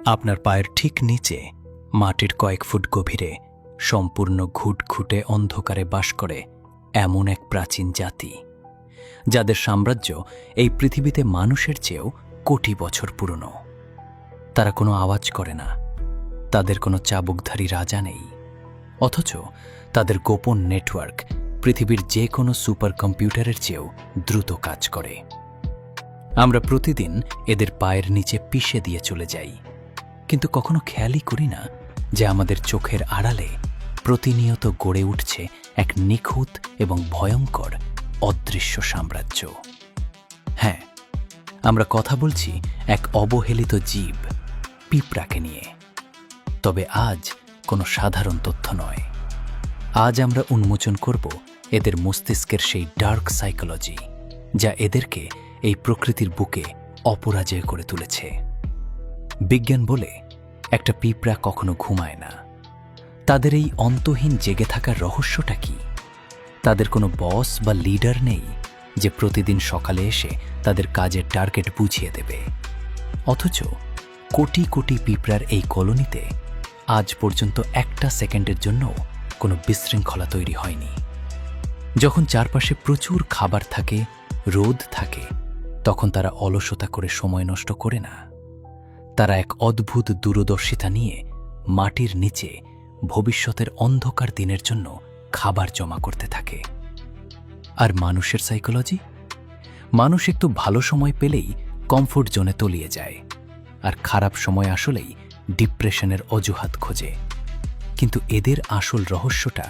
আপনার পায়ের ঠিক নিচে মাটির কয়েক ফুট গভীরে সম্পূর্ণ ঘুটঘুটে অন্ধকারে বাস করে এমন এক প্রাচীন জাতি, যাদের সাম্রাজ্য এই পৃথিবীতে মানুষের চেয়েও কোটি বছর পুরনো। তারা কোনো আওয়াজ করে না, তাদের কোনো চাবুকধারী রাজা নেই, অথচ তাদের গোপন নেটওয়ার্ক পৃথিবীর যে কোনো সুপার কম্পিউটারের চেয়েও দ্রুত কাজ করে। আমরা প্রতিদিন এদের পায়ের নিচে পিষে দিয়ে চলে যাই, কিন্তু কখনো খেয়ালই করি না যে আমাদের চোখের আড়ালে প্রতিনিয়ত গড়ে উঠছে এক নিখুঁত এবং ভয়ঙ্কর অদৃশ্য সাম্রাজ্য। হ্যাঁ, আমরা কথা বলছি এক অবহেলিত জীব, পিঁপড়াকে নিয়ে। তবে আজ কোনো সাধারণ তথ্য নয়। আজ আমরা উন্মোচন করব এদের মস্তিষ্কের সেই ডার্ক সাইকোলজি, যা এদেরকে এই প্রকৃতির বুকে অপরাজয় করে তুলেছে। বিজ্ঞান বলে একটা পিঁপড়া কখনো ঘুমায় না। তাদের এই অন্তহীন জেগে থাকার রহস্যটা কি? তাদের কোনো বস বা লিডার নেই যে প্রতিদিন সকালে এসে তাদের কাজের টার্গেট বুঝিয়ে দেবে। অথচ কোটি কোটি পিঁপড়ার এই কলোনিতে আজ পর্যন্ত একটা সেকেন্ডের জন্য কোনো বিশৃঙ্খলা তৈরি হয়নি। যখন চারপাশে প্রচুর খাবার থাকে, রোদ থাকে, তখন তারা অলসতা করে সময় নষ্ট করে না। তারা এক অদ্ভুত দূরদর্শিতা নিয়ে মাটির নিচে ভবিষ্যতের অন্ধকার দিনের জন্য খাবার জমা করতে থাকে। আর মানুষের সাইকোলজি? মানুষ একটু ভালো সময় পেলেই কমফোর্ট জোনে তলিয়ে যায়, আর খারাপ সময় আসলেই ডিপ্রেশনের অজুহাত খোঁজে। কিন্তু এদের আসল রহস্যটা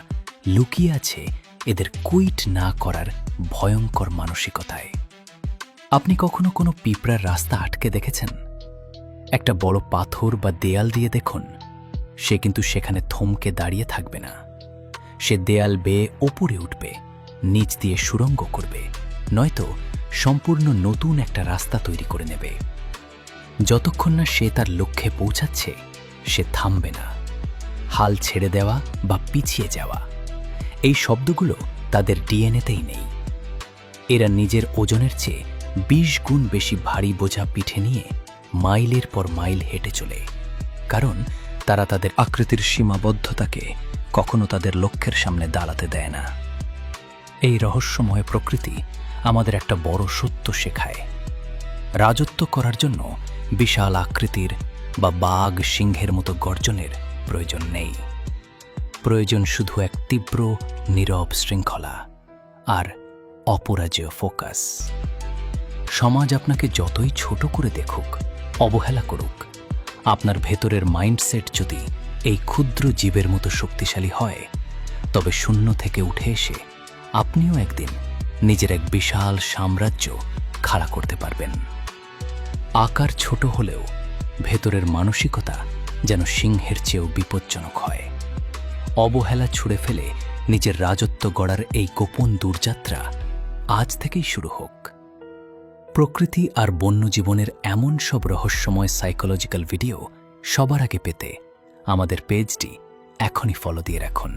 লুকিয়ে আছে এদের কুইট না করার ভয়ঙ্কর মানসিকতায়। আপনি কখনো কোনো পিঁপড়ার রাস্তা আটকে দেখেছেন? একটা বড় পাথর বা দেয়াল দিয়ে দেখুন, সে কিন্তু সেখানে থমকে দাঁড়িয়ে থাকবে না। সে দেয়াল বেয়ে ওপরে উঠবে, নিচ দিয়ে সুড়ঙ্গ করবে, নয়তো সম্পূর্ণ নতুন একটা রাস্তা তৈরি করে নেবে। যতক্ষণ না সে তার লক্ষ্যে পৌঁছাচ্ছে, সে থামবে না। হাল ছেড়ে দেওয়া বা পিছিয়ে যাওয়া, এই শব্দগুলো তাদের ডিএনএতেই নেই। এরা নিজের ওজনের চেয়ে 20 গুণ বেশি ভারী বোঝা পিঠে নিয়ে মাইলের পর মাইল হেঁটে চলে, কারণ তারা তাদের আকৃতির সীমাবদ্ধতাকে কখনো তাদের লক্ষ্যের সামনে দাঁড়াতে দেয় না। এই রহস্যময় প্রকৃতি আমাদের একটা বড় সত্য শেখায়। রাজত্ব করার জন্য বিশাল আকৃতির বা বাঘ সিংহের মতো গর্জনের প্রয়োজন নেই। প্রয়োজন শুধু এক তীব্র নীরব শৃঙ্খলা আর অপরাজেয় ফোকাস। সমাজ আপনাকে যতই ছোট করে দেখুক, অবহেলা করুক, আপনার ভেতরের মাইন্ডসেট যদি এই ক্ষুদ্র জীবের মতো শক্তিশালী হয়, তবে শূন্য থেকে উঠে এসে আপনিও একদিন নিজের এক বিশাল সাম্রাজ্য খাড়া করতে পারবেন। আকার ছোট হলেও ভেতরের মানসিকতা যেন সিংহের চেয়েও বিপজ্জনক হয়। অবহেলা ছুঁড়ে ফেলে নিজের রাজত্ব গড়ার এই গোপন দূরযাত্রা আজ থেকেই শুরু হোক। প্রকৃতি আর বন্যজীবনের এমন সব রহস্যময় সাইকোলজিক্যাল ভিডিও সবার আগে পেতে আমাদের পেজটি এখনই ফলো দিয়ে রাখুন।